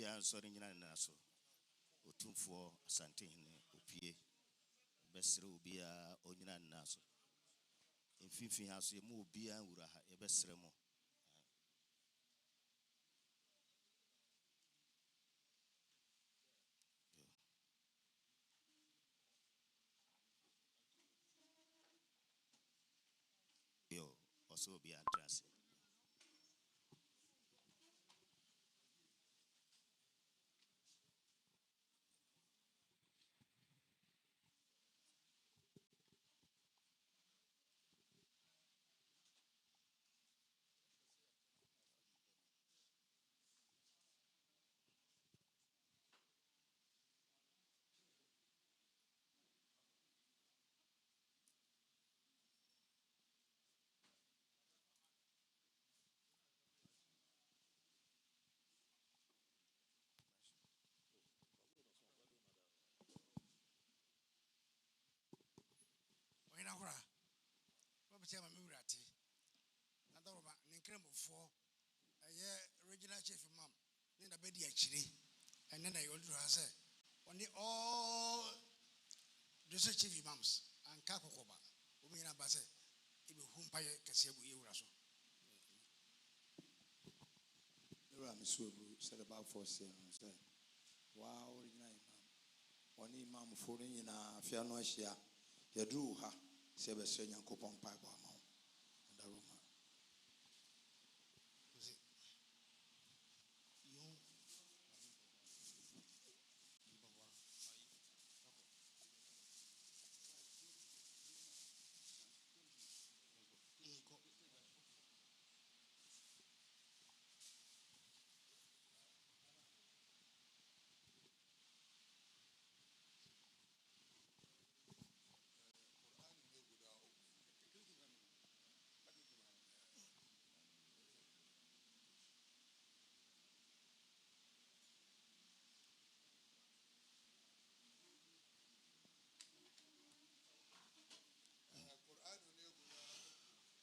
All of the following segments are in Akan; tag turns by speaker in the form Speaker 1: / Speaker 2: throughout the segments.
Speaker 1: Ubia Sorina Naso, Otumfo, Asante, Opie, Bessere Ubia, Onina Naso. In Fifi has a more beer, Uraha, a Besseremo. Yo, also be addressed.
Speaker 2: When I write, Robert Murati, Nadorma, Nincremo for a year original chief mum, then a bedi actually, and then I also say, on the all the chief imams and Kakoba, Umina Basse, whom Paya Cassibu Uraso.
Speaker 3: Ramisubu said about 4 years. Wow, original imam. One imam foreign in a Fianosia, he drew her, Sebastien and Copon Pipe amount. And the room.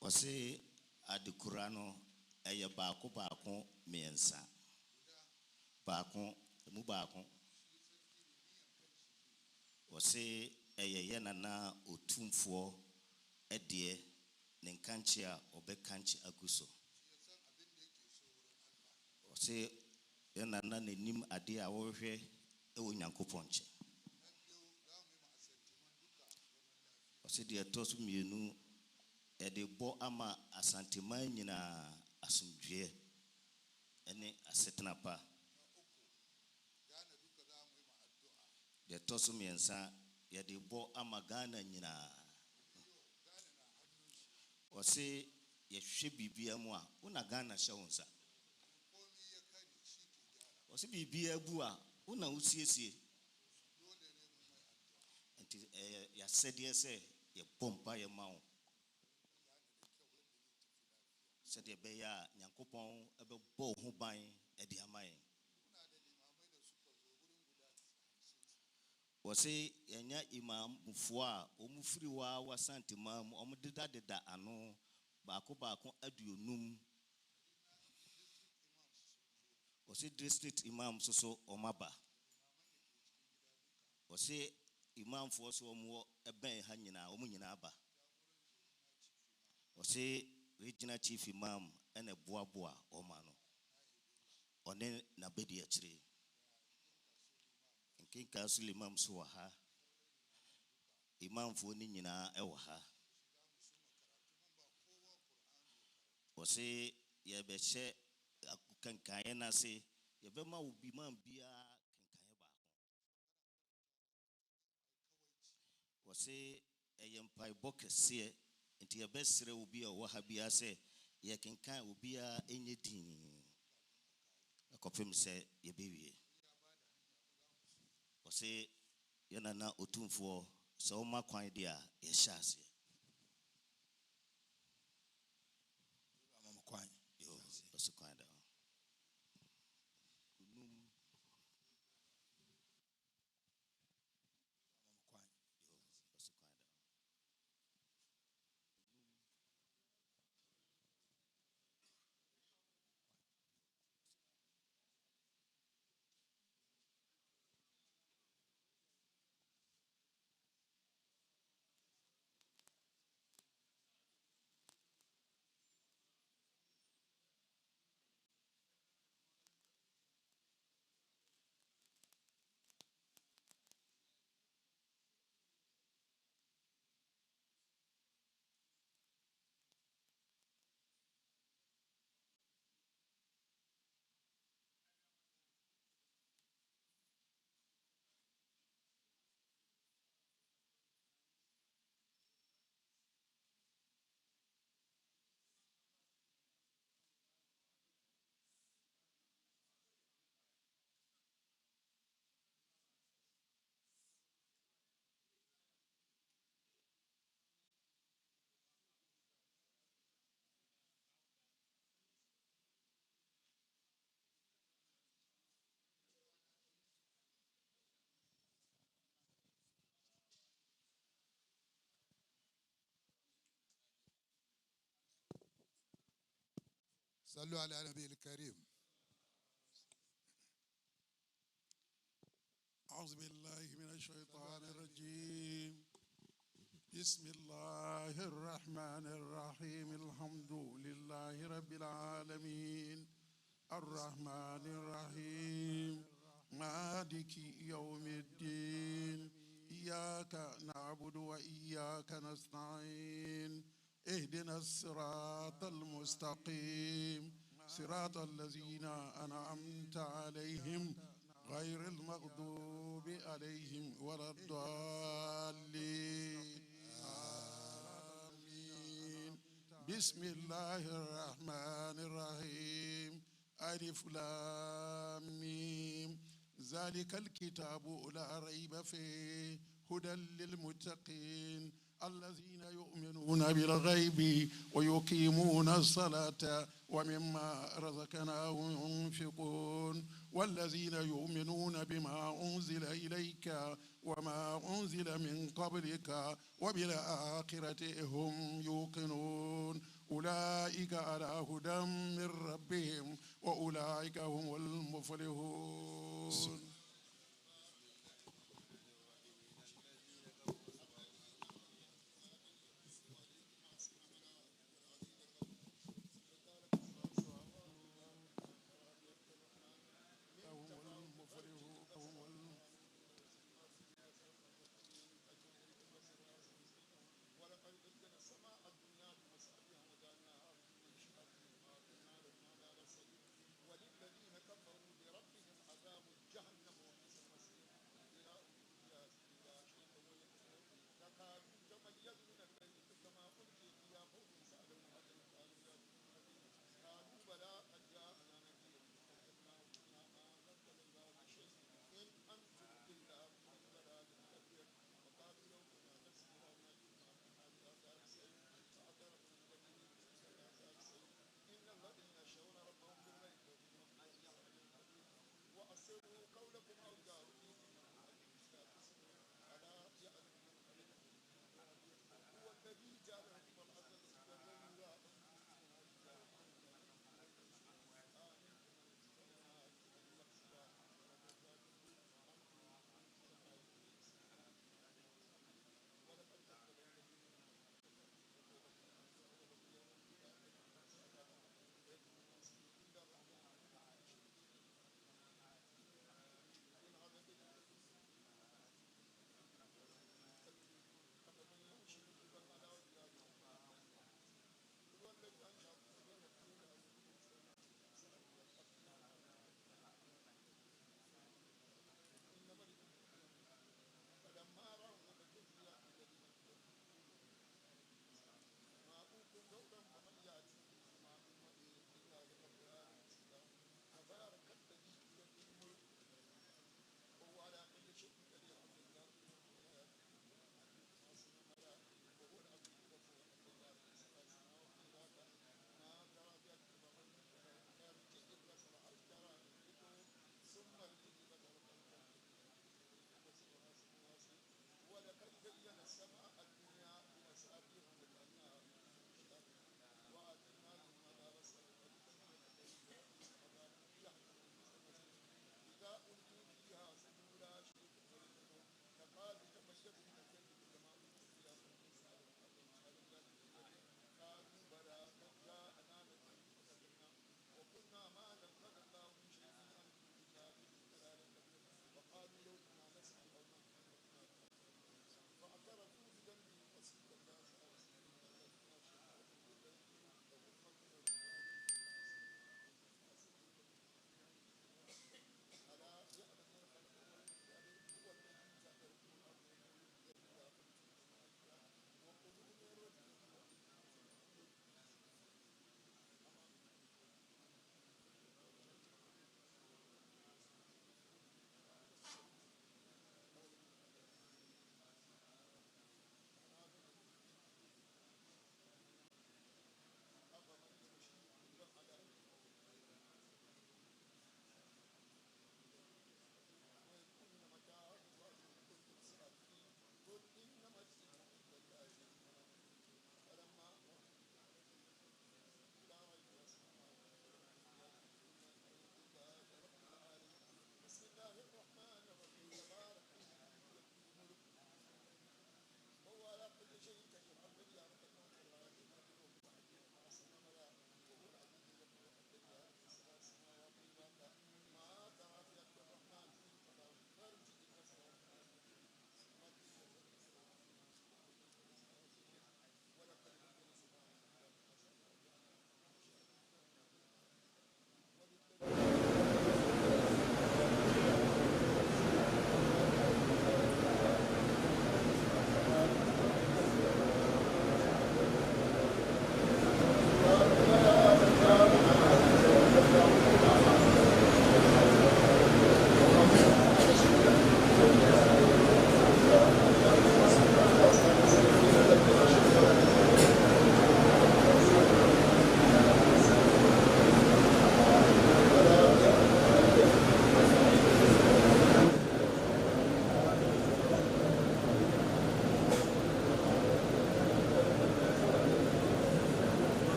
Speaker 1: Ose Adekurano, Aya Bako Bako, Miensa. Bako, Mubako. Ose Aya Yanana, Otumfo, Edie, Nenkanchia, Obekanchi Aguso. Ose Yanana Nim Adia Warhe, Ewanyanko Ponche. Ose Dia Tosu Mienu. Ede bo ama Asantehemaa nyina asomdwe ene asetena pa de toso miensa yede bo ama Ghana nyina ose yehwe bibia mu a una Ghana hye wonsa ose bibia bu a una usiesie enti ya sede se ye pompa ye mawo said the Beya, Yankopon, a bow who buying at the Amay. Was a Yanya Imam Mufua, or Mufriwa, was Santimam, or Mudida Ano, Bako Adu Num. Was it district Imam so Omaba? Was it Imam for so more a ben hangina, Omunaba? Was it regional chief imam and a boa or mano. Or then Nabedi actually. And King Council Imam Suaha Imam for Nina Ewaha. Or say, Yabeshe can Kayana say, Yabema will be man bia can Kayaba. Or say, a young pie book say, and your best will be a Wahabia say. Ye can will be a anything. A confirm say ye baby. Or say Yanana Utumfo, so my quite dear, ye shasi.
Speaker 3: I'm quite.
Speaker 1: You also quite down.
Speaker 3: I'm quite.
Speaker 1: You also quite down.
Speaker 4: صلوا على النبي الكريم. أعوذ بالله من الشيطان الرجيم. بسم الله الرحمن الرحيم. الحمد لله رب العالمين الرحمن الرحيم مالك يوم الدين. إياك نعبد وإياك نستعين. اهدنا الصراط المستقيم صراط الذين أنعمت عليهم غير المغضوب عليهم ولا الضالين. آمين. بسم الله الرحمن الرحيم. ألف لام ميم. ذلك الكتاب لا ريب فيه هدى للمتقين الذين يؤمنون بالغيب ويقيمون الصلاة ومما رزقناهم ينفقون والذين يؤمنون بما أنزل إليك وما أنزل من قبلك وبالآخرة هم يوقنون أولئك على هدى من ربهم وأولئك هم المفلحون.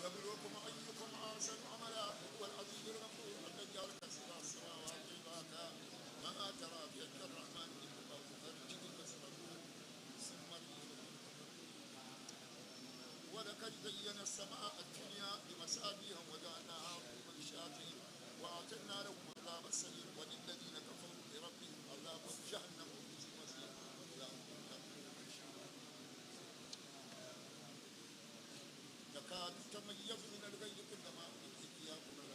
Speaker 3: يبلوكم أيكم أحسن عملا والعزيز الغفور الذي جعل كسر السماوات طباقا ما ترى في يد الرحمن من تفاوت فرجه كسر ثم ولقد زينا السماء الدنيا بمصابيح وجعلناها رجوما للشياطين وأعتدنا لهم عذاب السعير وللذين كفروا بربهم عذاب جهنم وبئس المصير تكاد تميز من الغيظ كلما ألقي فيها فوجا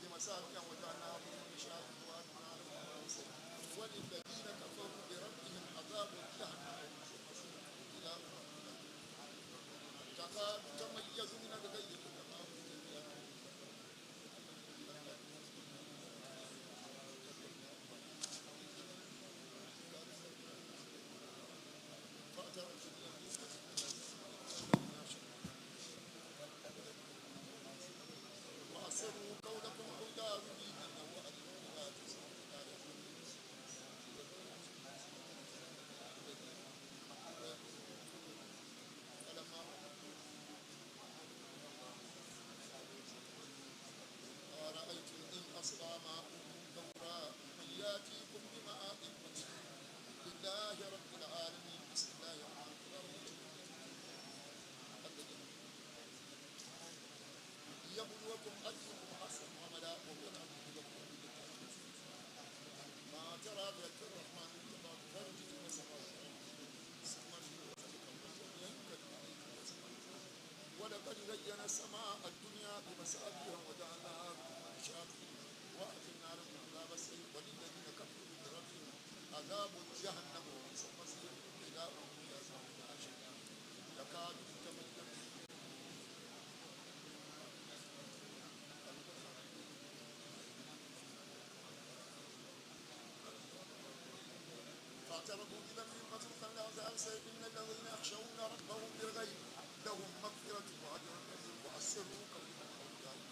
Speaker 3: بمصابيح وجعلناها رجوما للشياطين وأعتدنا لهم عذاب السعير وللذين كفروا بربهم عذاب جهنم تكاد تميز من الغيظ كلما ألقي فيها فاعترفت وأسروا قولكم أو جاروا به إنه عليم بما تصنعون فلما رأيتم إن أصبح ماؤكم غورا من يأتيكم بماء مهين لله رب العالمين بسم الله الرحمن الرحيم ليبلوكم أيكم أحسن عملا وهو العزيز الغفور ما ترى في يد الرحمن من تفاوت فرجه وسماه ثم في ذلك ولقد زينا السماء الدنيا بمصابيح وجعلناها رجوما للشياطين وأعتدنا لهم عذاب السعير وللذين كفروا بربهم عذاب جهنم وبئس المصير إلهكم يكاد تميز فاعترفوا بذنبهم فسوقا لعذاب السعير إن الذين يخشون ربهم بالغيب لهم مغفرة وأجر كبير وأسروا قولكم أو جاروا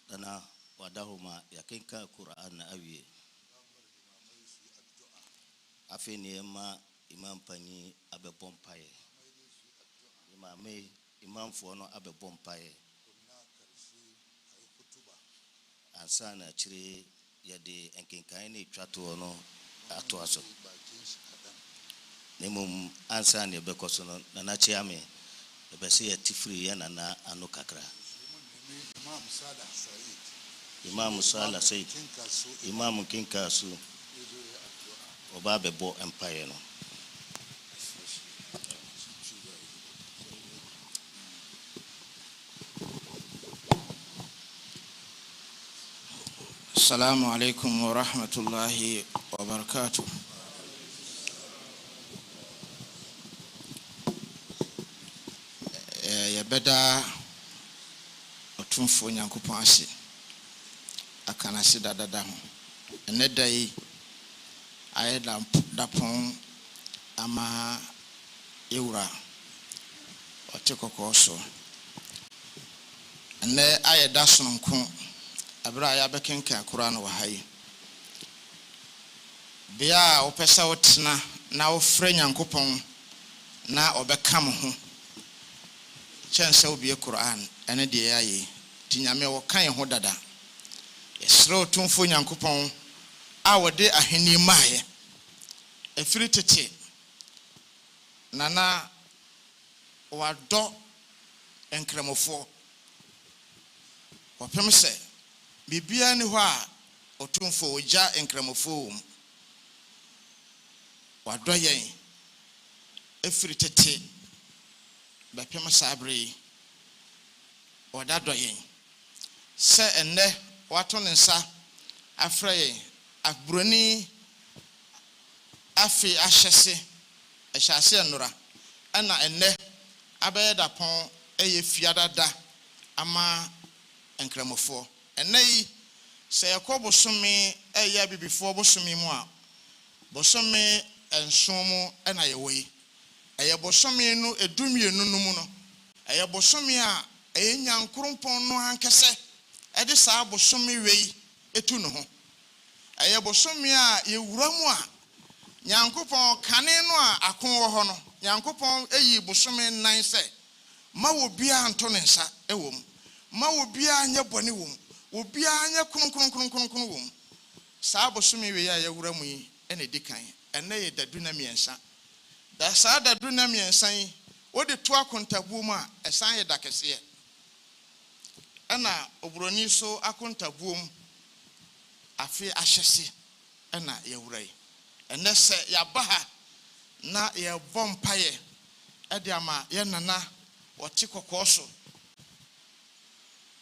Speaker 1: Dana wadahuma yakenka Quran na awie. Afeni ema imam pani abe bompaye. Imam fuano abe bompaye. Ansana chiri yade enkenkaini chatu ono atuaso. Nemum ansana ebe kosono nana chiame ebe se tifri ya nana anu kakra. Imam Sala Said Imam Kinkasu Obabe Bo Empire no.
Speaker 5: Assalamu alaikum wa rahmatullahi wa barakatuh. Ya beda otumfo Nyankopɔn ase akana se dada ho ene dai aye dapon ama ewura otekoko so ene aye dasonko abra ya bekenka Quran wa hayi bia opesa wotena na ofre Nyankopɔn na obekam ho chance obi Quran ene de yayi tinyame wo kan ho dada esre otumfo Nyankopɔn a wode aheni maaye efiri tete nana wado enkramofo wapem se bibia ni ho a otumfo oja enkramofo wado yen efiri tete bapem sabre wadado yen se enne wato nsa afraye abroni afi ahyese ahyase nora ana enne abeyeda pon eye fiadada ama enkramofo enne yi se yakobosome eye bibifo bosome mu a bosome ensomu ana yewoyi eye bosome no edumienu no mu no eye bosome a eye nyankrompon no hankese ede saa bosome wei etu no ho eye bosome a yewura mu a Nyankopɔn kane no a akon wo ho no Nyankopɔn eyi bosome nan se ma wo bia anto ne nsa ewom ma wo bia anya bone wom wo bia anya kronkron wom saa bosome wei a yewura mu yi ene dikan ene ye dadu na miensa da saa dadu na miensa yi wode to akontabu mu a esan ye dakese ena obroni so akontabu mu afi ahyese ena yewura yi ene se yabaha na ye bompaye ede ama ye nana wote kokoso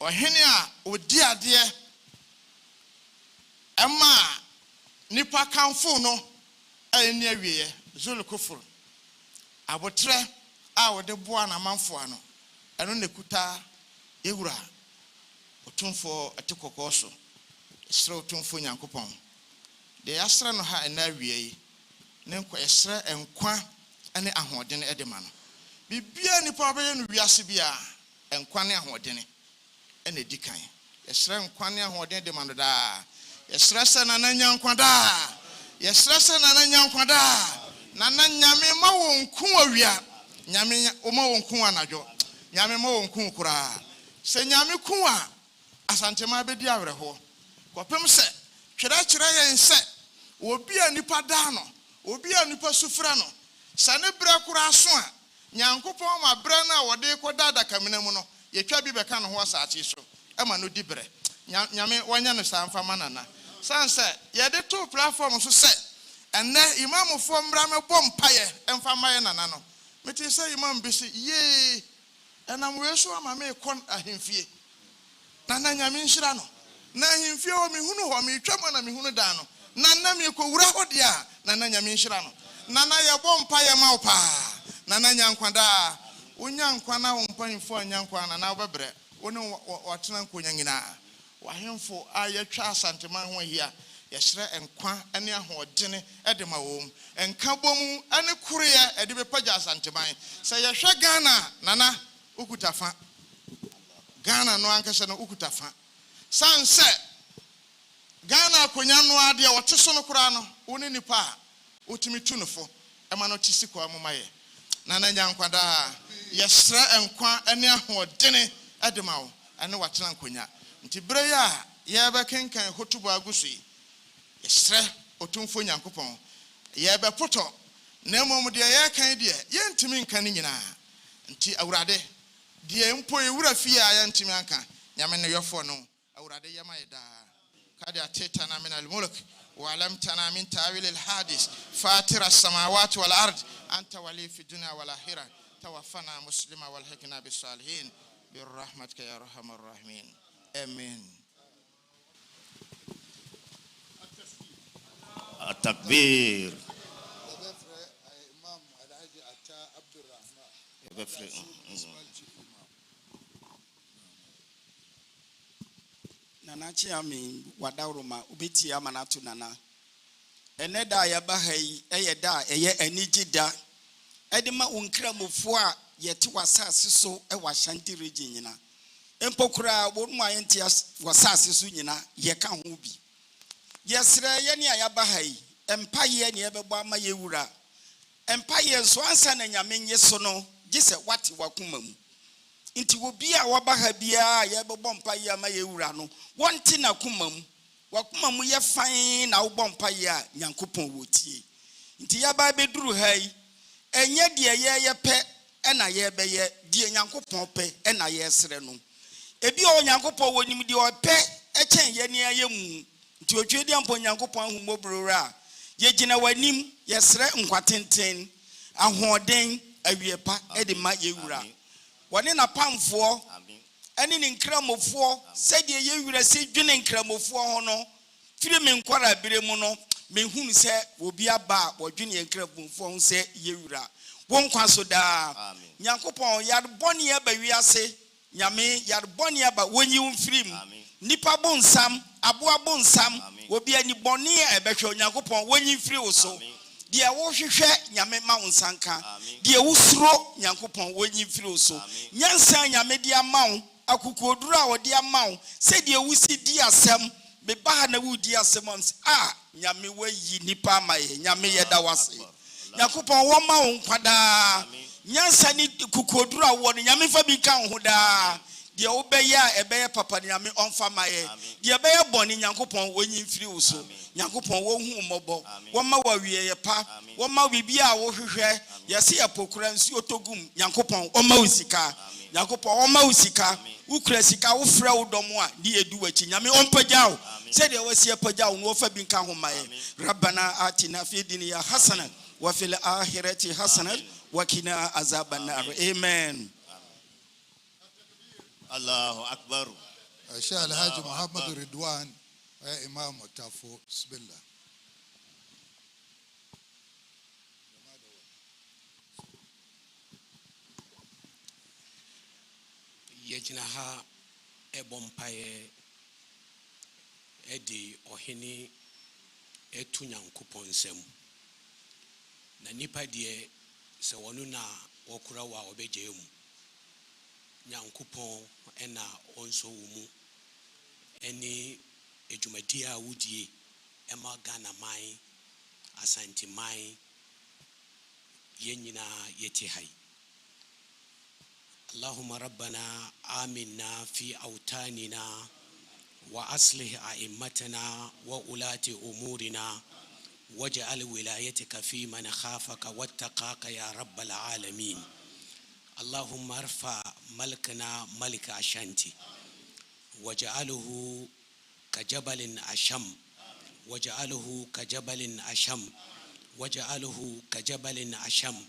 Speaker 5: ohene a odi ade ema nipa kanfo no eni awiye zulukufur abotre a wode boa na manfo ano eno ne kuta yewura otumfo ate kokoso esre otumfo Nyankopɔn de yasra no ha ena awiye ne nkwa esre enkwa ene ahoden edema no bibia nipa obeye no wiase bia enkwa ne ahoden ene dikan esre enkwa ne ahoden edema no da esre se na nyankwa da yesre se na nyankwa da na nyame ma wonku awia nyame o ma wonku anadwo nyame ma wonku kura se nyame ku a Asantehemaa bedi awerho kopem se twera yen se obi a nipa da no obi a nipa sufra no sane bra kura so a Nyankopɔn ma bra na wode koda da kamena mu no yetwa bi beka no ho asaate so ema no di bre nyame wanya no sanfa manana sanse yede to platform so se enne imamfo mbra me bompaye emfa maye nana no meti se imam bi se ye enam we so ama me kon ahemfie nana nyame nhira no na ahemfie o me hunu ho me twam na me hunu da no nana me ko wura ho dia nana nyame nhira no nana ye bompaye ma opa nana nyankwada Unyankwana umpani for Yankwana now bebre. One watching Kunyangina. Wahimfo ayatwa Asantehemaa ho hia yɛhyerɛ nkwa ane ahoɔdene ɛde ma wɔm nkabom ane kureɛ ɛde bɛpagya Asantehemaa sɛ yɛhwɛ Ghana nana ukutafa Ghana no ankasa no ukutafa sanse Ghana akonya no ade a wɔte so no kora no woni nipa a wotumi tu no fo ɛma no tisi kwa momayɛ nana nyankwa da yɛhyerɛ nkwa ane ahoɔdene ɛde ma wo ane watena nkonya nti bere ya yɛbɛkenkan hotubo agusu yi yɛsrɛ otumfo nyankopɔn yɛbɛpotɔ na mmom deɛ yɛkan deɛ yɛntimi nka ne nyinaa nti awurade deɛ mpo yɛwura fie a yɛntimi anka nyame ne yɛfo no awurade yɛma yɛ daa kad atetana min almulk وعلمتنا من تاويل الحادث فاتر السماوات والأرض أنت ولي في الدنيا والآخرة توفنا مسلما والحقنا بالصالحين برحمتك يا أرحم الراحمين آمين.
Speaker 1: التكبير.
Speaker 6: Nana Chiami Wadauruma Ubiti Amanatu Nana Eneda Yabahay Eyeda Eye Enijida Edima Unkramufua Yeti Wasasi so Ewa Ashanti region Empokura Woma Entias Wasasi Sunina Yeka Hubi Yesre Yeni Ayabahay Empire Niebama Yewura Empire Swansan and Yamin Yesono Jise Wati Wakumamu Inti wobia wabaha bia yebobompa ya ma yewura no wonti na kumam wakumamu ye fan na wobompa ya nyankopon wotie inti yaba beduru hai enye de ye pe ena ye beye de nyankopon pe ena ye sere no ebi o nyankopon wonim de o pe echen ye ne ayemu inti otwedi ampo nyankopon ahumobura ye gina wanim ye sere nkwatenten ahoden awiepa e de ma yewura One in a pamphor, and in Cramofor, said ye will say Junin Cramofor honor, Filming Quara Biremono, me whom say will be a bar or Junior Cramofor say Yura. Won't consider Yankopon Yard Bonnier by we are say, Yame Yard Bonnier, but when you film Nipa Bon Sam, Abua Bon Sam will be any Bonnier, I bet you Yankopon when you free also. Dia wo hwehwe nyame ma wo nsanka dia wo suro nyankopon wonyi firi so nyansa nyame dia ma wo akukoduru a wo dia ma wo se dia wo si di asem be ba na wo di asem am nyame wayi nipa amaye nyame yeda wase nyankopon wo ma wo nkwada nyansa ni kukoduru a wo nyame fa bi ka ho da dia wo be ya ebe papa nyame onfa maye dia be boni nyankopon wonyi firi so nyankopon wo hu mobo wo ma wa wiye pa wo ma bibi a wo hwehwe yesi apokura nsi otogum nyankopon wo ma usika nyankopon wo ma usika ukura sika wo frɛ wo dom a di edu wachi nyame ompagyaw se de wasi apagyaw no fa bi nka ho maye rabbana atina fi dunya hasana wa fil akhirati hasana wa qina azaban nar amen.
Speaker 1: Allahu Akbar.
Speaker 3: Sheikh Alhaji Muhammad Ridwan Imam Tafo Bismillah.
Speaker 7: Yejinaha ebompaye edi ohini etu nyankopon nsem na nipa de se wonu na wokura wa obegye mu nyankopon ena onso wumu eni ejumadi a wudie ema Ghana mai Asante mai yenyina yeti hai Allahumma rabbana aminna fi awtanina wa aslih a'immatana wa ulati umurina waj'al wilayatika fi man khafaka wattaqaka ya rabbal alamin اللهم ارفع ملكنا ملك أشانتي وجعله كجبل أشم وجعله كجبل أشم وجعله كجبل أشم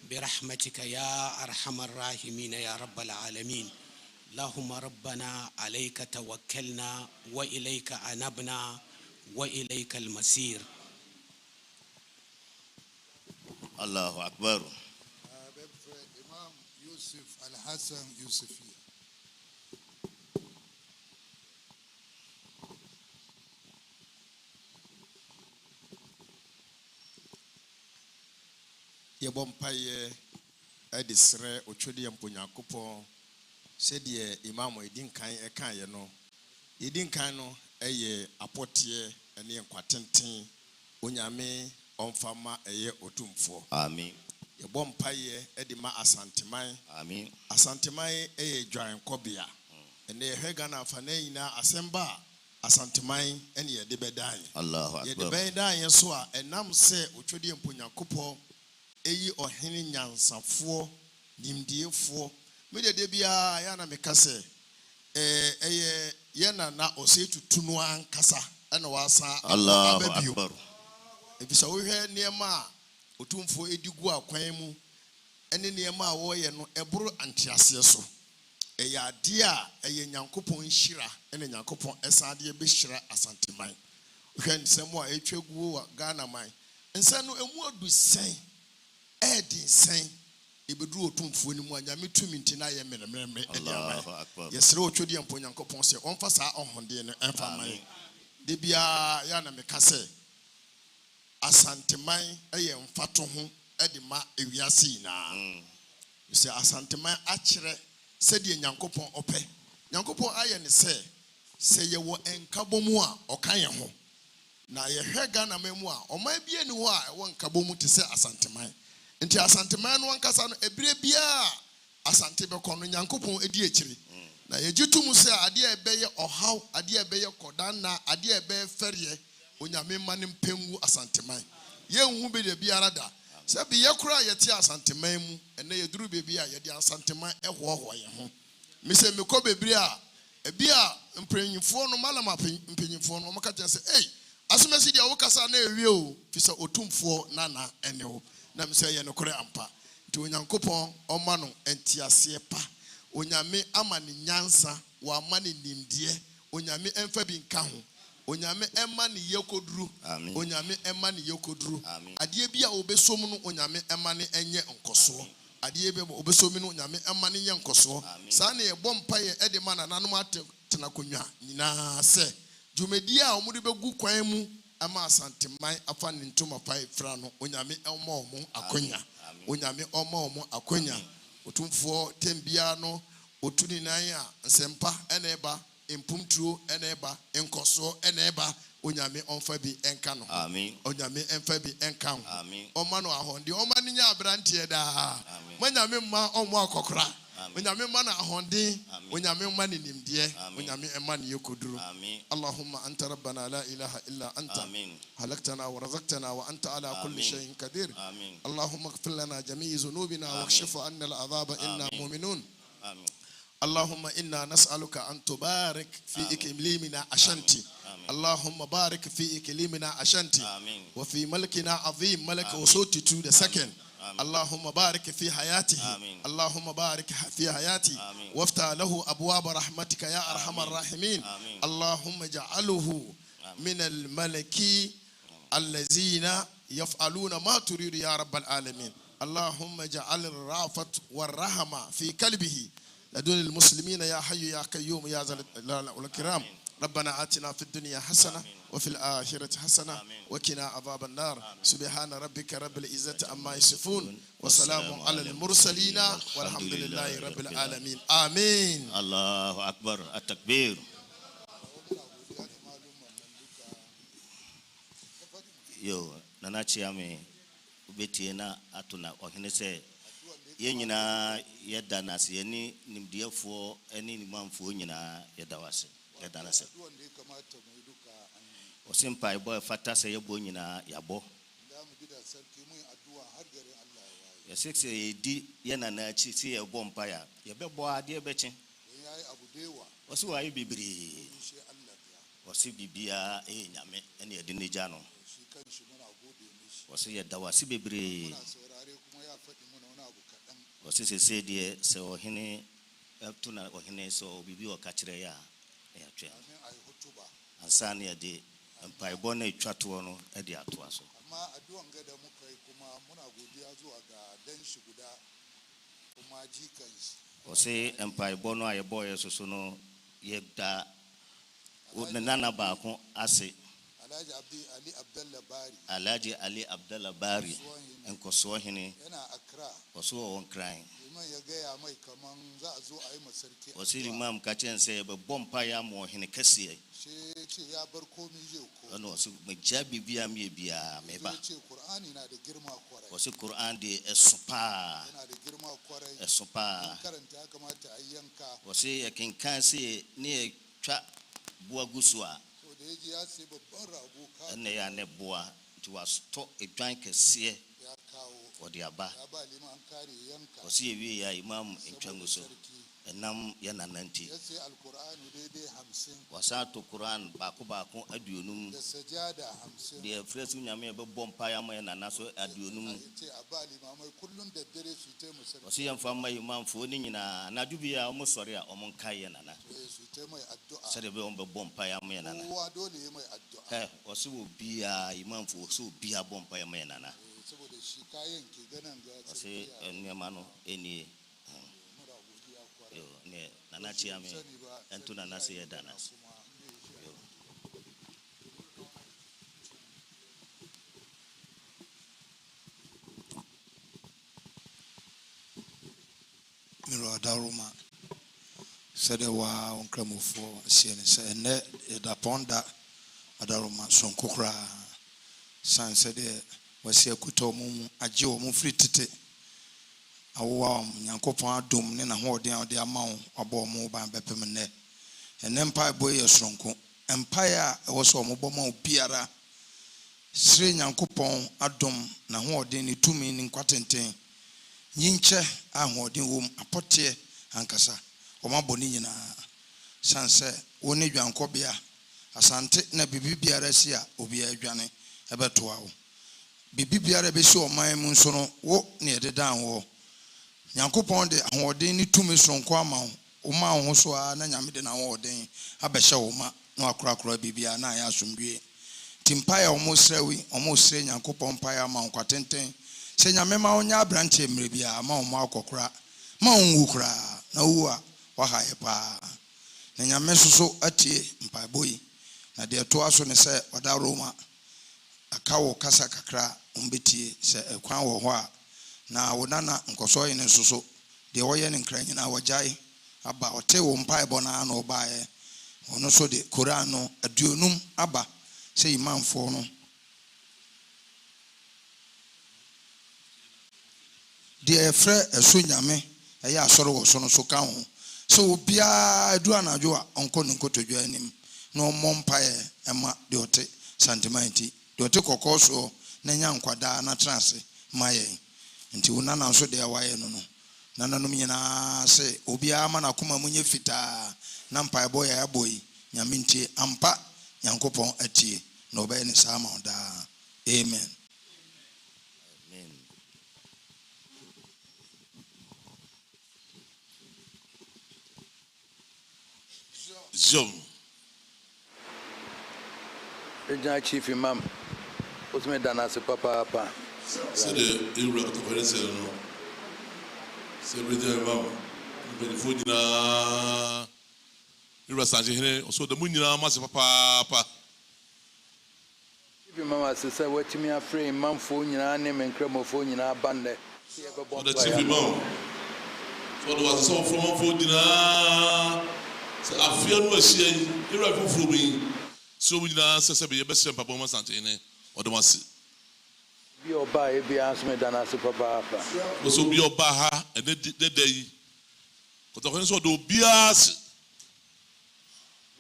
Speaker 7: برحمتك يا أرحم الراحمين يا رب العالمين اللهم ربنا عليك توكلنا وإليك أنبنا وإليك المسير.
Speaker 1: الله أكبر.
Speaker 4: Yusuf Al-Hassan Yusufia.
Speaker 3: Yɛbɔ mpaeɛ ɛde srɛ otwede yɛ mponyankopɔn sɛdeɛ imam ɛdi nkan ɛkaeɛ no yɛdi nkan no ɛyɛ apɔteɛ ɛne nkwatenten onyame ɔmfama ɛyɛ otumfoɔ.
Speaker 1: Amen.
Speaker 3: Yɛbɔ mpaeɛ ɛde ma asanteman.
Speaker 1: Amen.
Speaker 3: Asanteman ɛyɛ dwankɔbea ɛnɛ yɛhwɛ Ghana afa na nyinaa asɛm ba a asanteman ɛne yɛde bɛdan.
Speaker 1: Allahu
Speaker 3: yɛde
Speaker 1: Akbar.
Speaker 3: bɛdan yɛ so a ɛnam sɛ otwede yɛ mponyankopɔn eyi ɔhene nyansafoɔ nimdiefoɔ mede de bia ya na meka sɛ ɛyɛ yɛ na ɔsɛ tutu no ankasa ɛna wasa
Speaker 1: Allahu
Speaker 3: ababio
Speaker 1: Akbar.
Speaker 3: efisɛ wohwɛ nneɛma a otumfoɔ edi gu akwan mu ɛne nneɛma a wɔyɛ no ɛboro anteaseɛ so ɛyɛ adeɛ a ɛyɛ nyankopɔn hyira ɛne nyankopɔn ɛsan adeɛ bɛhyira asanteman wohwɛ nsɛm a ɛtwa gu wɔ Ghana man nsɛm no emu adu sɛn ɛdi nsɛn ebeduru otumfuo ni mu anyame tumi nti na yɛ mmerɛmmerɛ ɛdi ama yɛsrɛ otwodi yɛ mponyankopɔn sɛ ɔmfa saa ɔhonde no ɛmfa man de bia ya na meka sɛ asanteman ɛyɛ mfato ho ɛde ma ewiase nyinaa sɛ asanteman akyerɛ sɛdeɛ nyankopɔn ɔpɛ nyankopɔn ayɛ ne sɛ yɛwɔ nkabɔ mu a ɔka yɛn ho na yɛhwɛ Ghana man mu a ɔman bie ni hɔ a ɛwɔ nkabɔ mu te sɛ asanteman nti asanteman no ankasa no ebire bia asante bɛkɔ no nyankopɔn edi akyiri na yɛgye to mu sɛ adeɛ ɛbɛyɛ ɔhaw adeɛ ɛbɛyɛ kɔdanna adeɛ ɛbɛyɛ fɛreɛ onyame ma ne mpengu asanteman yɛnhu bi de biara da sɛ bi yɛkora yɛte asanteman mu ɛnɛ yɛduru beebi a yɛde asanteman ɛhoahoa yɛn ho mesɛ mekɔ beebire a ebi a mpanyinfoɔ no malama mpanyinfoɔ no ɔmaka kyerɛ sɛ ei asomasi deɛ wokasa na ewie o fisɛ otumfoɔ nana ɛne o na mesɛ yɛ no kore ampa nti onyankopɔn ɔma no entiaseɛ pa onyame ama ne nyansa wa ama ne nimdeɛ onyame ɛmfa bi nka ho onyame ɛma ne yekoduru onyame ɛma ne yekoduru adeɛ bi a obesom no onyame ɛma ne ɛnyɛ nkɔsoɔ adeɛ bi a obesom no onyame ɛma ne nyɛ nkɔsoɔ saa ne yɛbɔ mpaeɛ ɛde ma nananom atena konwa nyinaa sɛ dwumadi a ɔmo de bɛgu kwan mu ama asanteman afa ne ntoma pae fra no onyame ɔma ɔmo akonya onyame ɔma ɔmo akonya otumfoɔ tembia no otu ne nan a nsɛmpa ɛna ɛba mpumtuo ɛna ɛba nkɔsoɔ ɛna ɛba onyame ɔmfa bi ɛnka no onyame ɛmfa bi ɛnka ho ɔma no ahɔnde ɔma ne nya abranteɛ daa manyame mma ɔmo akɔkora onyame mma no ahɔnde onyame mma ne nimdeɛ onyame ɛma ne yɛkoduru allahumma anta rabbana la ilaha illa anta halaqtana wa razaqtana wa anta ala kulli shay'in qadir allahumma ighfir lana jami'i dhunubina واكشف عنا العذاب إنا مؤمنون اللهم إنا نسألك أن تبارك في إكليمنا أشانتي اللهم بارك في إكليمنا أشانتي وفي ملكنا عظيم ملك وصوتي to the second اللهم بارك في حياته اللهم بارك في حياتي وافتح له أبواب رحمتك يا أرحم الراحمين اللهم اجعله من الملكي الذين يفعلون ما تريد يا رب العالمين اللهم اجعل الرافة والرحمة في قلبه لدون المسلمين يا حي يا قيوم يا ذا الجلال والإكرام ربنا آتنا في الدنيا حسنة وفي الآخرة حسنة وقنا عذاب النار سبحان ربك رب العزة عما يصفون وسلام على المرسلين والحمد لله رب العالمين آمين.
Speaker 1: الله أكبر التكبير. Yo nana chiame ubeti na atuna ohene se ye nyina yeda na se ni nimdiefo eni nimamfo nyina yeda wase yeda na se osimpa ibo fata se yebo nyina yabo ya sekse di ye nana chi se yebo mpa ya ye bebo ade beche osi wa bibiri osi bibia nyame ene yede ne gya no wasi yeda wasi bebre wasi se die se ohene tuna ohene so bibi o ka kire ya twa ansane ya de mpai bona etwato no e de atoa so
Speaker 4: amma addu'an ga da muka yi kuma muna godiya zuwa ga dan shi guda
Speaker 1: Or say Empire Bono, a boy, so no, yet that would nana bako ase. Alaji Ali Abdallah Bari and Koswahini was one crying. Was he Imam Kachen say, but Bompire more in a cassia? No, so Majabi via me via Meba. Was it Quran de Esopa? Esopa. Was he a king can say near Trap Buagusua? And they are nebua to us talk a drink a seer or the Abba. Was he we are Imam in Changuso and Nam Yanananti? Was out to Quran Bakubaku Adunum, the first Yame Bompire Man and also Adunum. Was he from my Imam Fooning in a Nadubia almost sorry among Kayanana? Said the Bompire Man. Was who be a Imam for so be a Bompire Man. I say, Yamano, any Nanachiame and to Nanasi Danas.
Speaker 4: Miro Adaruma said, wow, on Cremo for CNS and net the Ponda Adaruma, son Kukra. San said, was here Kutomum, a Joe Mufritite. A warm Yankopa Dum, Nina Hording out the amount about mobile Bepemene. An empire boy a stronko. Empire was a mobile Piara. Sri Yankopon Adum, Nahording 2 meaning quatentin. Yinche a hoarding womb a potier and cassa. Oma Bonina Sanse, One Yankobia. Asante na bibi biara sia obi adwane ebetoa wo bibi biara be so man mu so no wo ne ededan wo Yankopon de ahoden ni tumi sonko ama wo ma wo so a na nyame de na ahoden abehye wo ma na akora bibia na ya asomdwe timpaya omo sre Yankopon paya ma kwatenten se nyame ma onya abranche mre bia ma wo akokora ma wo kura na wo a wa haye pa na nyame soso atie mpaboyi na de to aso ne se oda Roma akawo kasa kakra umbetie se ekwan wo ho a na wonana nkoso yin soso de woye ne nkran nyina wajai aba ote wo mpaibo na na obae ono so de Quran no aduonum aba se imamfo no de efre eso nyame eya asoro wo so no so ka ho so bia edu anajo a onko nkotodwo anim no mompae ema de ote santimanti de ote kokoso na nya nkwada na transe maye nti unana so de awaye no no nananum nyina se obi ama na koma munye fita na mpae boy ya boy nyame nti ampa Yankopon atie no be ne sama da amen.
Speaker 8: Zoom.
Speaker 9: Regional Chief Imam, what's my Danasi Papa?
Speaker 8: Said the Iraq conference, said Regional Imam, the food in Asante, also the Munina Master Papa.
Speaker 9: Chief Imam said, what to me a frame, Mam phone, your name and cremophone in our band. The
Speaker 8: Chief Imam. So there was some from food. So I feel no shame. You're right for me. So we now say be best performance Asante or the ones.
Speaker 9: Be your buy, be answer me than as a papa.
Speaker 8: So be your baha and the day. Because the so do bias.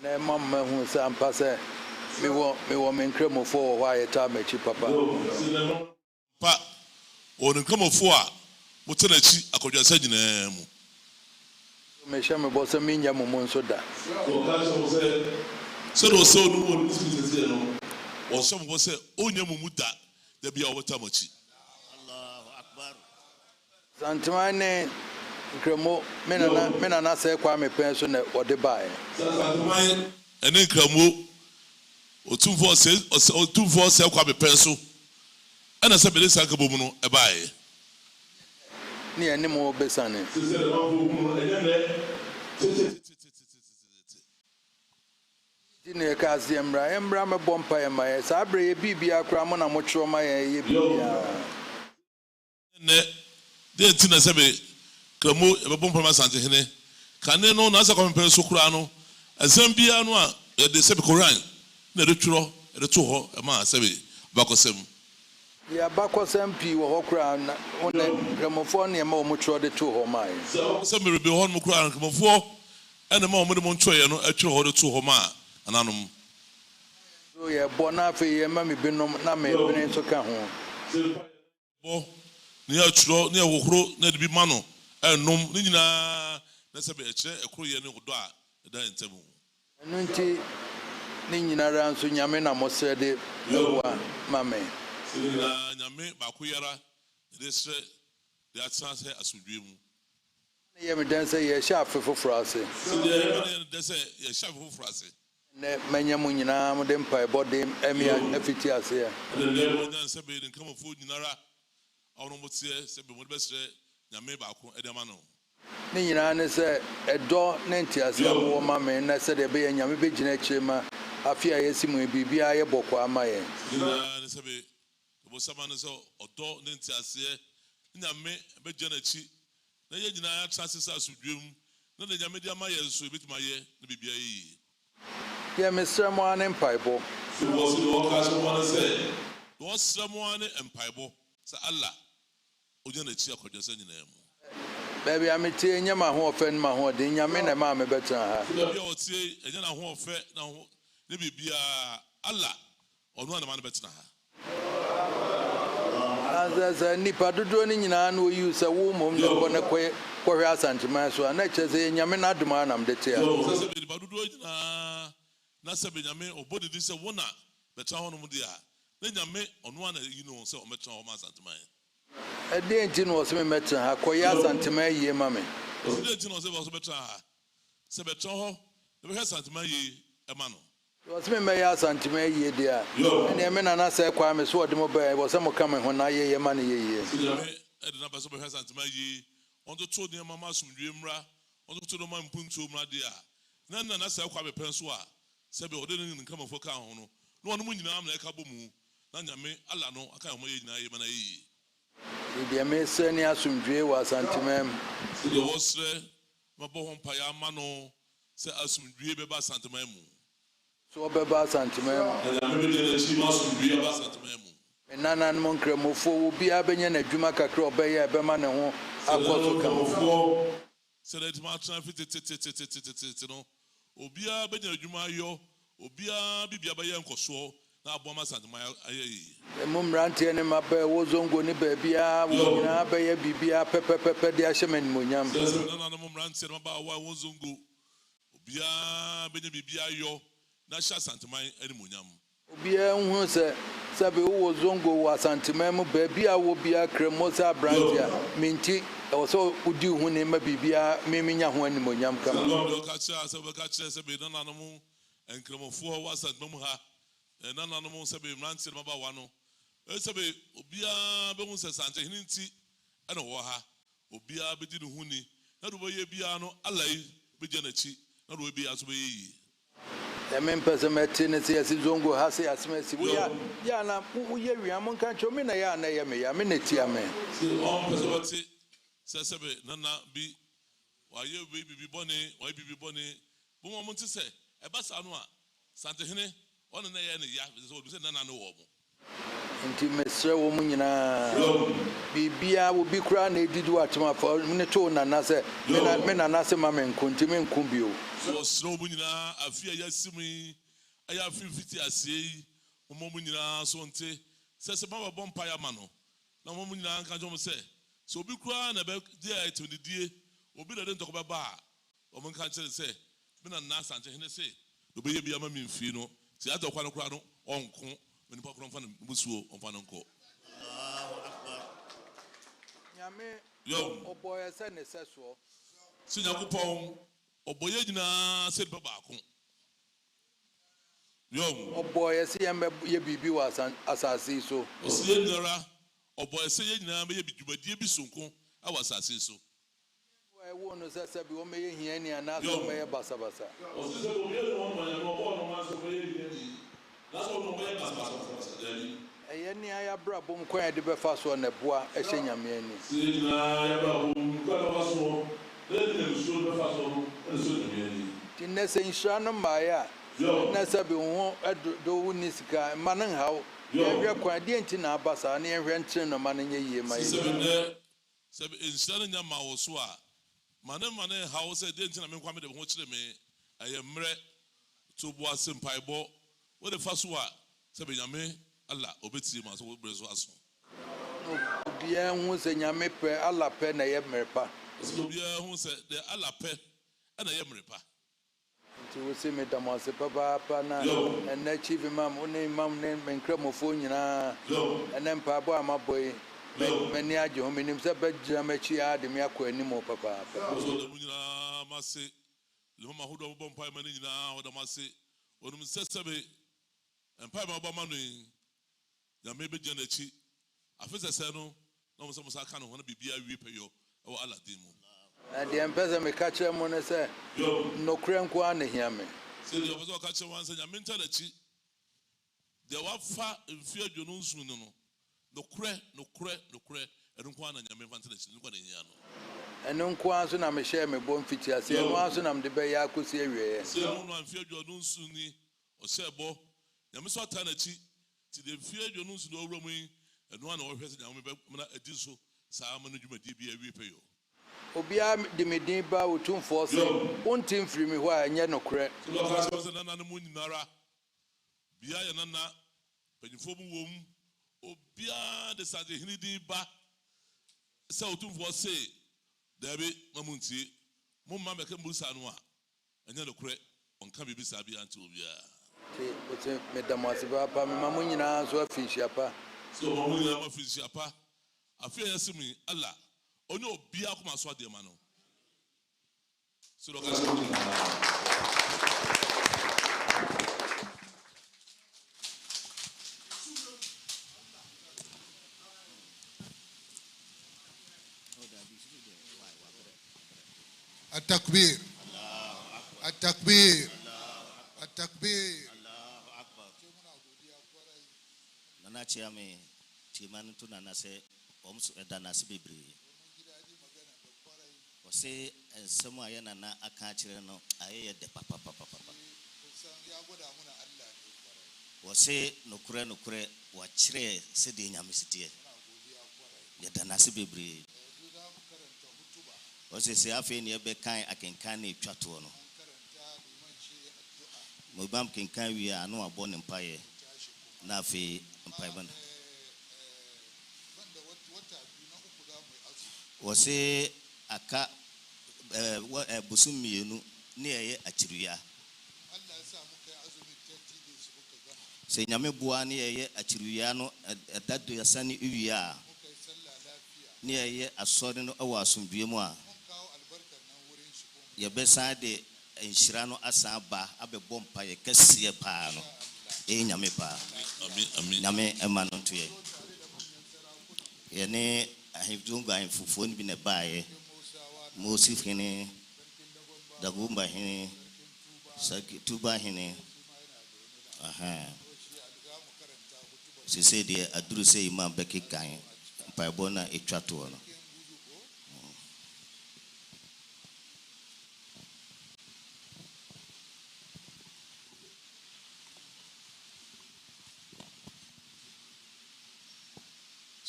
Speaker 9: Ne mamma who say am pass me want me cremo for why time me papa.
Speaker 8: Pa on cremo for motenachi akodwa sa nyina mu.
Speaker 9: Me shame boss me nya mo so da.
Speaker 8: So do so no one is no. Or some will say onya mu da there be our tamachi.
Speaker 1: Allahu Akbar.
Speaker 9: Santimane cremo me na say kwa me penso na ode buy.
Speaker 8: Santimane ene cremo o 246 kwa me penso. Ana se be dey sanka bomu no e buy.
Speaker 9: ne yɛne mo bɛsane. Ti ne ka ase embra me bɔ mpa yɛ ma yɛ saa bere yɛ bibia kora mo na mo kyerɛ ma yɛ bibia.
Speaker 8: Ne de ti na sɛ be kramo e bɔ mpa ma Asante hene kane no na sɛ kɔmpɛ so kura no asɛm bia no a de sɛ be koran na de tworo de to hɔ e ma sɛ be bakɔsɛm.
Speaker 9: Ya bakɔsɛm pii wɔ hɔ kora na one kramofo ne ma mo kyerɛ de to hɔ ma yɛ.
Speaker 8: Sɛ me be hɔ no kura kramofo ɛna ma mo de mo twɔyɛ no atwere hɔ de to hɔ ma ananom.
Speaker 9: So yɛ bɔ na afei yɛ ma me binom na me bene nso ka ho.
Speaker 8: Bɔ ne atworo ne ɛhohoro na de bi ma no ɛnom ne nyinaa na sɛ be ɛkyerɛ ɛkoro yɛ ne hodɔ a ɛda ntɛm.
Speaker 9: Ɛno nti ne nyinara nso nyame na mo sɛ de ɛwa ma me.
Speaker 8: Nyame baako yara de sɛ de atena sɛ asodwe mu.
Speaker 9: Ne yɛ me dan sɛ yɛhyɛ afe foforɔ ase.
Speaker 8: De sɛ yɛhyɛ afe foforɔ ase.
Speaker 9: Ne manya mo nyinaa mo de mpaebɔ de ɛmia afiti ase ya.
Speaker 8: Ne sɛ be de nkamafo nyinara ɔno mo teɛ sɛ be mo de bɛsrɛ nyame baako ɛde ma no.
Speaker 9: Ne nyinaa ne sɛ ɛdɔ ne ntease wɔ ma me na sɛ de bɛyɛ nyame bɛgyina akyire ma afi a yɛsi mu biribiara yɛ bɔkɔ ama yɛn.
Speaker 8: Ne sɛ be bosama ne sɛ ɔdɔ ne nteaseɛ nyame bɛgyina n'akyi na yɛ nyinaa atena ase sɛ asodwe mu na de nyame de ama yɛn so ebɛtumi ayɛ na biribiara yie.
Speaker 9: Yɛ mesrɛ mo a ne mpaebɔ.
Speaker 8: Wɔsrɛ mo a ne mpaebɔ sɛ Allah ogyina n'akyi akɔdwasɛ nyinaa mu.
Speaker 9: Baabi a metie nyɛ ma ahoɔfɛ no ma ahoɔden nyame na ɛma me bɛtena ha.
Speaker 8: Baabi a wɔtie ɛnyɛ n'ahoɔfɛ na ne biribiara Allah ɔno a na ma no bɛtena ha.
Speaker 9: Sɛ nipa dodoɔ no nyinaa na oyi sɛ wo mmom ne kɔ ne kɔhwɛ Asantehemaa so a na kyerɛ sɛ nyame no adom a nam de te a.
Speaker 8: Sɛ nipa dodoɔ nyinaa na sɛ be nyame ɔbɔ didi sɛ wo na bɛtena hɔ nom de a na nyame ɔno a na yi no sɛ ɔmɛtena hɔ ma Asantehemaa.
Speaker 9: Ɛdeɛ nti na wɔsɛ me mɛtena ha kɔyɛ Asantehemaa yie ma me.
Speaker 8: Ɛdeɛ nti na wɔsɛ bɛtena ha sɛ bɛtena hɔ na bɛhwɛ Asantehemaa yie ɛma no.
Speaker 9: Wɔsɛ me mɛyɛ Asantehemaa yie deɛ a ɛneɛ me nana sɛ kwa me so wɔde mo bɛɛ wɔsɛ mo ka me ho na yɛyɛ ma no yɛyie.
Speaker 8: Nyame ɛde na bɛ so bɛhwɛ Asantehemaa yie ɔnto to nneɛma ma asomdwie mmra ɔnto to nneɛma mpuntuo mmra deɛ a na nana sɛ kwa bɛpɛ so a sɛ be ɔde ne nkamafo ka ho no na ɔno mu nyinaa na ɛka bɔ mu na nyame ala no aka ho yɛ nyinaa yɛ ma na yie.
Speaker 9: Deɛ mesrɛ ne asomdwie wɔ Asantehemaa mu.
Speaker 8: Deɛ wɔsrɛ mabɔ ho mpaeɛ ama no sɛ asomdwie bɛba Asantehemaa mu.
Speaker 9: So ɔbɛba Asantehemaa mu. Me nananom nkramofo obiara bɛnya n'adwuma kakra ɔbɛyɛ ɛbɛma ne ho akɔ so ka.
Speaker 8: Sɛ de tuma atena fititititititi no obiara bɛnya adwuma ayɔ obiara bibia bɛyɛ nkɔsoɔ na abɔ ma Asantehemaa ayɛ yie.
Speaker 9: Emu mmeranteɛ ne mabɛ wɔ zongo ne baabiara wɔn nyinaa bɛyɛ biribiara pɛpɛpɛpɛ de ahyɛ me animuonyam.
Speaker 8: Nananom mmeranteɛ ne mabaawa wɔ zongo obiara bɛnya biribiara ayɔ na hyɛ Asantehemaa animuonyam.
Speaker 9: Obiara hu sɛ sɛbe wɔ zongo wɔ Asantehemaa mu baabi a wɔ biara kremo sɛ aberante a menti ɛwɔ sɛ wodi wo ho nneɛma biribiara meminya ho animuonyam kama.
Speaker 8: Bɛka kyerɛ sɛ be nananom nkramofoɔ wɔ Asantehemaa mu ha nananom sɛ be mmeranteɛ ne mabaawa no sɛ be obiara bɛhu sɛ Asantehene nti ɛna wɔ ha obiara bɛdi ne ho ni na de wɔyɛ biara no ala yi bɛgya n'akyi na de wɔyɛ biara nso bɛyɛ yie.
Speaker 9: Ɛme mpɛ sɛ mɛte ne sɛ yɛsi zongo ha sɛ yɛasɛm asi woyɛ na woyɛ wia mo nka nkyɛ me na yɛ a na yɛ me yɛ me na tia me.
Speaker 8: Ɔmpɛ sɛ wɔte sɛ be nana bi wayɛ bibi bɔne bɔmmɔ mo nte sɛ ɛba saa no a Asantehene ɔne na yɛ ne ya sɛ ɔbi sɛ nana ne wɔ mo.
Speaker 9: Nti mesrɛ wɔ mu nyinaa biribiara obi koraa na ɛdidi wɔ atemafo ne too nana sɛ me nana sɛ ma me nko nti menko bio.
Speaker 8: So ɔsrɛ mu nyinaa afi a yɛasi mu yi ɛyɛ afi mfiti aseɛ yi ɔma mu nyinaa so nte sɛ mabɛbɔ mpaeɛ ama no na ɔma mu nyinaa nka kyɛ mo sɛ obi koraa na ɛbɛgye a ɛtɛmdidie obi na ɛde ntɔkɔ bɛba a ɔmo nka kyerɛ sɛ me na nna Asantehene sɛ ɔbɛyɛ bi ama me mfie no nti adɔkwa no koraa no ɔnko nipa koraa ɔmfa no busuo ɔmfa no nkɔ.
Speaker 9: Nyame ɔbɔyɛ sɛ ne sɛ soɔ.
Speaker 8: Sɛ Nyankopɔn ɔbɔyɛ nyinaa sɛ nipa baako.
Speaker 9: Ɔbɔyɛ sɛ yɛmbɛyɛ biribi wɔ asase yi so.
Speaker 8: Ɔsɛ yɛ nyinara ɔbɔyɛ sɛ yɛ nyinaa bɛyɛ dwumadie bi sonko I was so.
Speaker 9: I want to say, we may hear any another may basa basa. Any I brought boom quite the best one, a bois, a senior man. Tiness in Shannon Maya, Nasabi won't do Niska, Manan how, you're quite dentin Abasa, and you're renting a man in a year, my.
Speaker 8: In Shannon Yamawaswa, Manamane house, I didn't know what to watch me. I am red to was in Piebo. What the first one? Sabiyame, Allah, obeti mas wo brezo aso.
Speaker 9: Bia hu se nyame pe Allah pe na ye mrepa.
Speaker 8: So bia hu se de Allah pe na ye mrepa.
Speaker 9: Nti wo se me damase papa na na chief imam oni imam ne menkramofo nyina na mpa bo amaboy meni aje ho menim se bejira machi ade me akọ animo papa.
Speaker 8: So de nyina mase le mama hodo bo mpa mani nyina hodo mase onum sesebe mpa ma ba manu ya mebe je na chi afese se no na mo se mo sa ka no ho na bibia wi peyo e wo alade mu
Speaker 9: na de empeze me ka kire mo ne se no kure nko an hia me
Speaker 8: se de obozo ka kire wan se nya menta na chi de wa fa mfi adwono nsu no no kure e nko an nya me fa na chi nko na hia no
Speaker 9: eno nko an so na me share me bom fiti ase eno an so na me de be ya akosi awie
Speaker 8: se no no mfi adwono nsu ni o se bo nya me so ta na chi ti de mfi adwono nsu no owro mu eno an o hwe se nya me be na adi so saa manu dwumadi bia wi peyo
Speaker 9: obia de medin ba otumfo se wontim firi me ho a enye nokre
Speaker 8: so lo ka so na mu nyinara bia ye na panyifo mu wom obia de saje hinidi ba se otumfo se dabe mamuntie mo ma be ka musa no a enye nokre onka bibi sa bia anti obia
Speaker 9: ti me damase ba pa me mamu nyina so afishia pa
Speaker 8: so mamu nyina ma afishia pa afia yasimi Allah onye obia kuma so ade ma no so lo ka so
Speaker 3: التكبير التكبير التكبير
Speaker 1: Allahu Akbar. Nana chiame timanu tu nana se omsu edana se bebre. O se ensemo aye nana aka kire no aye de papa. O se nokure wa kire se de nyame sitie. Ye dana se bebre. O se afi ne be kan akenkan ne twato no. Mo bam kenkan wi anu abo ne mpaye na afi mpaye ban o se aka busumienu ne eye achiruya se nyame bua ne eye achiruya no edado yasani uwia ne eye asori no awa asomdue mu a ye besa de enshira no asaba abebɔ mpa ye kɛseɛ paa no nyame paa amen nyame ema no to ye ye ne ahivdunga fufuo ni bi ne baaye mosi hene dagumba hene tuba hene sese de aduru se imam bekikan mpa ebo na etwa to no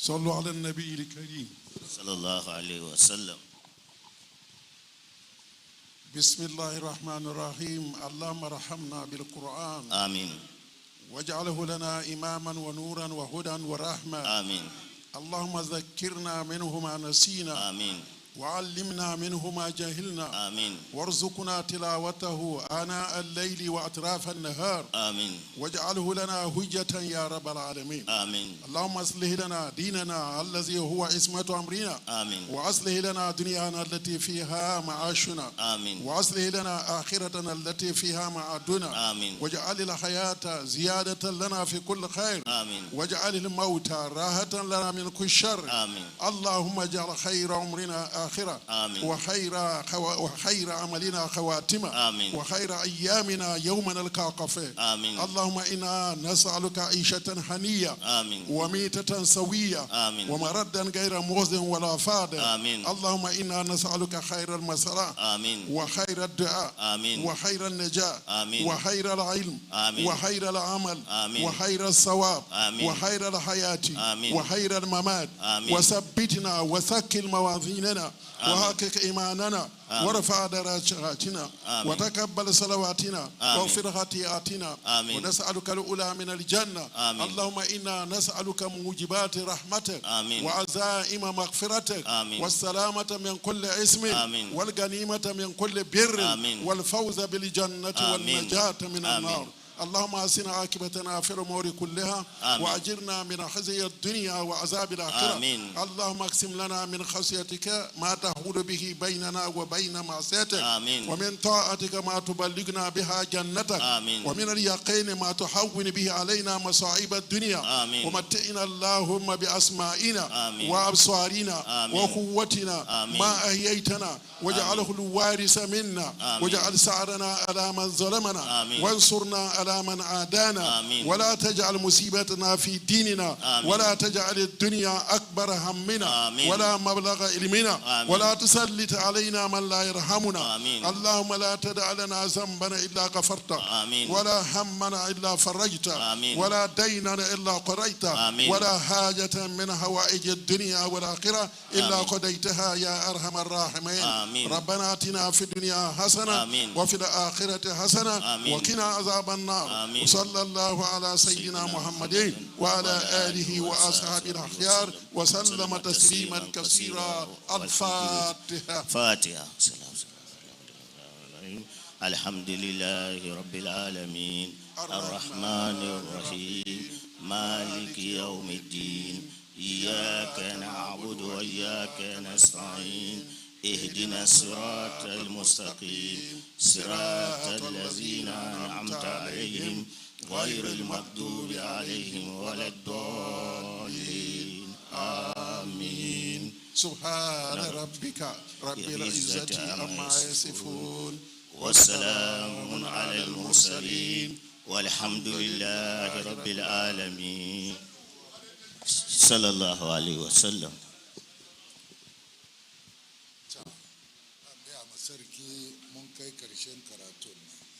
Speaker 3: صلوا على النبي الكريم
Speaker 1: صلى الله عليه وسلم.
Speaker 3: بسم الله الرحمن الرحيم اللهم ارحمنا بالقرآن
Speaker 1: آمين
Speaker 3: واجعله لنا إماما ونورا وهدى ورحمة
Speaker 1: آمين
Speaker 3: اللهم ذكرنا منه ما نسينا
Speaker 1: آمين
Speaker 3: وعلمنا منه ما جهلنا
Speaker 1: آمين
Speaker 3: وارزقنا تلاوته آناء الليل وأطراف النهار
Speaker 1: آمين
Speaker 3: واجعله لنا حجة يا رب العالمين
Speaker 1: آمين
Speaker 3: اللهم أصلح لنا ديننا الذي هو عصمة أمرنا
Speaker 1: آمين
Speaker 3: وأصلح لنا دنيانا التي فيها معاشنا
Speaker 1: آمين
Speaker 3: وأصلح لنا آخرتنا التي فيها معادنا
Speaker 1: آمين
Speaker 3: واجعل الحياة زيادة لنا في كل خير
Speaker 1: آمين
Speaker 3: واجعل الموت راحة لنا من كل شر
Speaker 1: آمين
Speaker 3: اللهم اجعل خير عمرنا آخرة
Speaker 1: آمين
Speaker 3: وخير عملنا خواتمة
Speaker 1: آمين
Speaker 3: وخير أيامنا يوم نلقاك فيه
Speaker 1: آمين
Speaker 3: اللهم إنا نسألك عيشة هنية
Speaker 1: آمين
Speaker 3: وميتة سوية
Speaker 1: آمين
Speaker 3: ومردا غير مخزن ولا فاد
Speaker 1: آمين
Speaker 3: اللهم إنا نسألك خير المسألة
Speaker 1: آمين
Speaker 3: وخير الدعاء
Speaker 1: آمين
Speaker 3: وخير النجاة
Speaker 1: آمين
Speaker 3: وخير العلم
Speaker 1: آمين
Speaker 3: وخير العمل
Speaker 1: آمين
Speaker 3: وخير الثواب
Speaker 1: آمين
Speaker 3: وخير الحياة
Speaker 1: آمين
Speaker 3: وخير الممات
Speaker 1: آمين
Speaker 3: وثبتنا وثقل موازيننا
Speaker 1: آمين.
Speaker 3: وحقق إيماننا
Speaker 1: آمين.
Speaker 3: ورفع درجاتنا
Speaker 1: آمين.
Speaker 3: وتقبل صلواتنا
Speaker 1: آمين.
Speaker 3: واغفر خطيئاتنا
Speaker 1: آمين.
Speaker 3: ونسألك الأولى من الجنة
Speaker 1: آمين.
Speaker 3: اللهم إنا نسألك موجبات رحمتك
Speaker 1: آمين.
Speaker 3: وعزائم مغفرتك
Speaker 1: آمين.
Speaker 3: والسلامة من كل اسم
Speaker 1: آمين.
Speaker 3: والغنيمة من كل بر
Speaker 1: آمين.
Speaker 3: والفوز بالجنة
Speaker 1: آمين.
Speaker 3: والنجاة من
Speaker 1: آمين.
Speaker 3: النار اللهم أحسن عاقبتنا في الأمور كلها
Speaker 1: آمين.
Speaker 3: وأجرنا من خزي الدنيا وعذاب الآخرة
Speaker 1: آمين.
Speaker 3: اللهم اقسم لنا من خشيتك ما تحول به بيننا وبين معصيتك
Speaker 1: آمين.
Speaker 3: ومن طاعتك ما تبلغنا بها جنتك
Speaker 1: آمين.
Speaker 3: ومن اليقين ما تحول به علينا مصائب الدنيا
Speaker 1: آمين.
Speaker 3: ومتئنا اللهم بأسمائنا
Speaker 1: آمين.
Speaker 3: وأبصارنا
Speaker 1: آمين.
Speaker 3: وقوتنا
Speaker 1: آمين.
Speaker 3: ما أحييتنا واجعله الوارث منا
Speaker 1: آمين.
Speaker 3: واجعل سعرنا على من ظلمنا
Speaker 1: آمين.
Speaker 3: وانصرنا على من عادانا
Speaker 1: آمين.
Speaker 3: ولا تجعل مصيبتنا في ديننا
Speaker 1: آمين.
Speaker 3: ولا تجعل الدنيا أكبر همنا
Speaker 1: آمين.
Speaker 3: ولا مبلغ علمنا
Speaker 1: آمين.
Speaker 3: ولا تسلط علينا من لا يرحمنا
Speaker 1: آمين.
Speaker 3: اللهم لا تدع لنا ذنبا إلا غفرته
Speaker 1: آمين.
Speaker 3: ولا همنا إلا فرجته
Speaker 1: آمين.
Speaker 3: ولا دينا إلا قضيته
Speaker 1: آمين.
Speaker 3: ولا حاجة من هوائج الدنيا والآخرة إلا
Speaker 1: آمين.
Speaker 3: قضيتها يا أرحم الراحمين
Speaker 1: آمين.
Speaker 3: ربنا آتنا في الدنيا حسنة
Speaker 1: آمين.
Speaker 3: وفي الآخرة حسنة
Speaker 1: آمين.
Speaker 3: وقنا عذاب النار
Speaker 1: آمين.
Speaker 3: وصلى الله على سيدنا محمد وعلى آله وأصحابه الأخيار وسلم تسليما كثيرا الفاتحة
Speaker 1: فاتحة الحمد لله رب العالمين الرحمن الرحيم مالك يوم الدين إياك نعبد وإياك نستعين اهدنا الصراط المستقيم صراط الذين أنعمت عليهم غير المغضوب عليهم ولا الضالين آمين
Speaker 3: سبحان ربك رب العزة عما يصفون
Speaker 1: والسلام على المرسلين والحمد لله رب العالمين صلى الله عليه وسلم.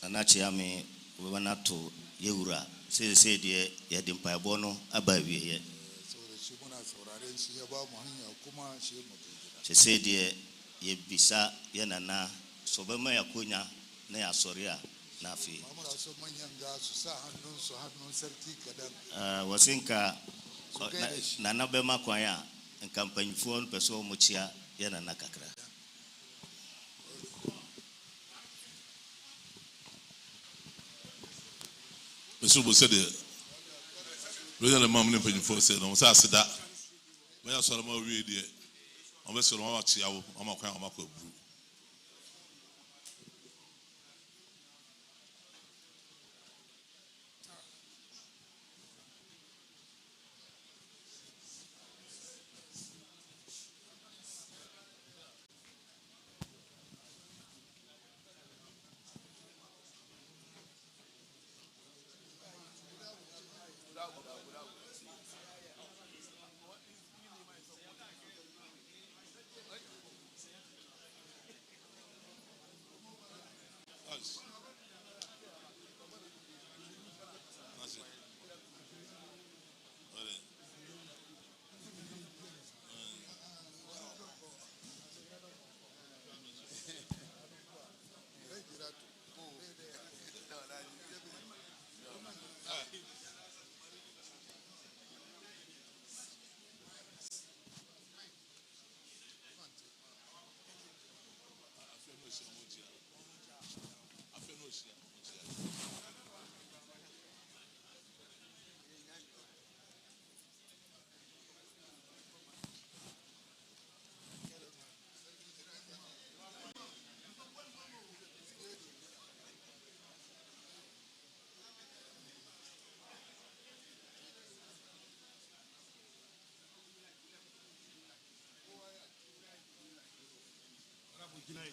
Speaker 1: Anachiame wanato yewura sai da ya dimpa bono abawiye sai da ya bisa yana na sobama ya kunya na ya soriya na fi wasinka na nabema kwanya nkampanyifo peso muchia yana na kakra
Speaker 8: Mr. Busede, we are the mom in for said, on Sassada. We are Solomon Radio. On West Solomon, I'm a crown, I'm a brew.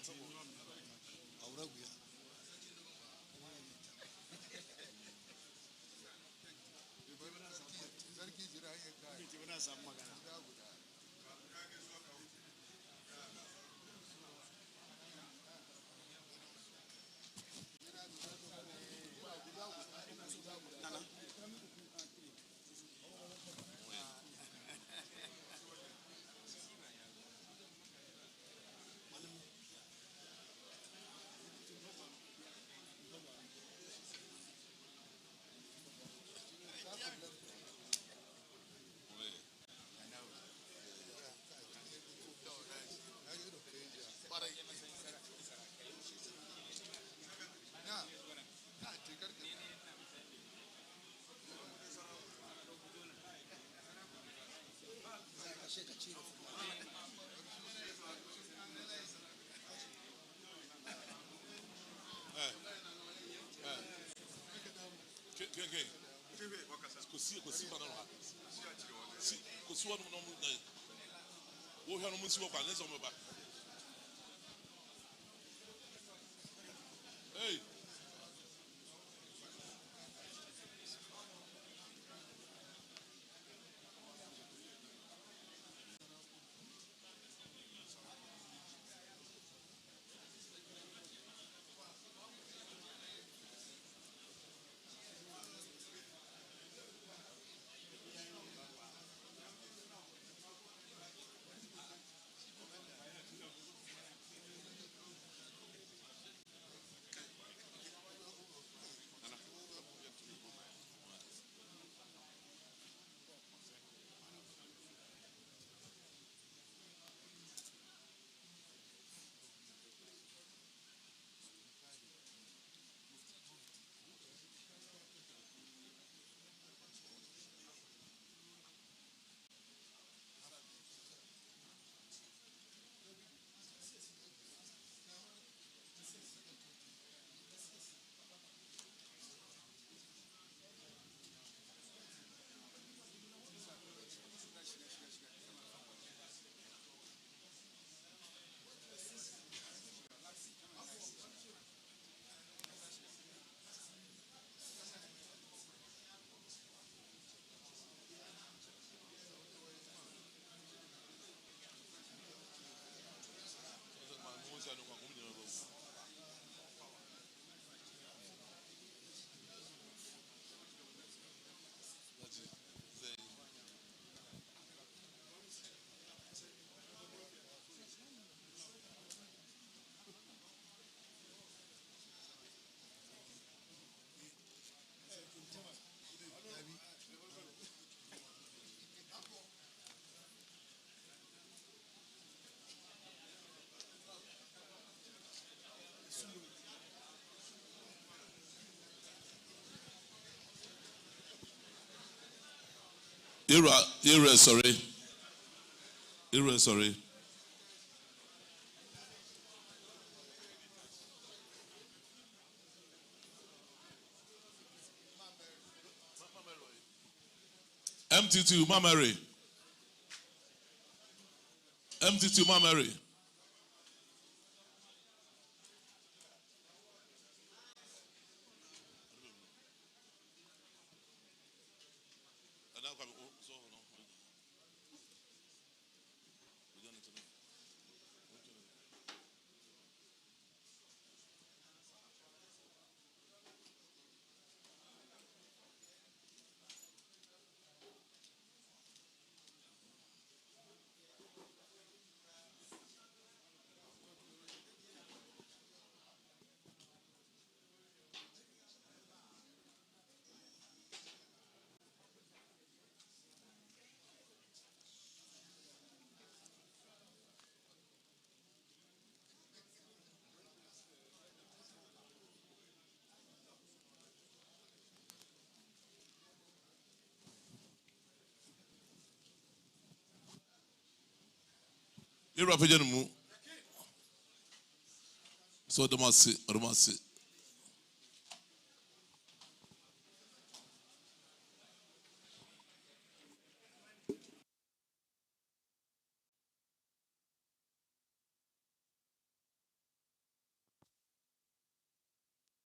Speaker 8: Hey. Sorry. Sorry. MT2, Mamary. MT2, Mamary. So, Damasi.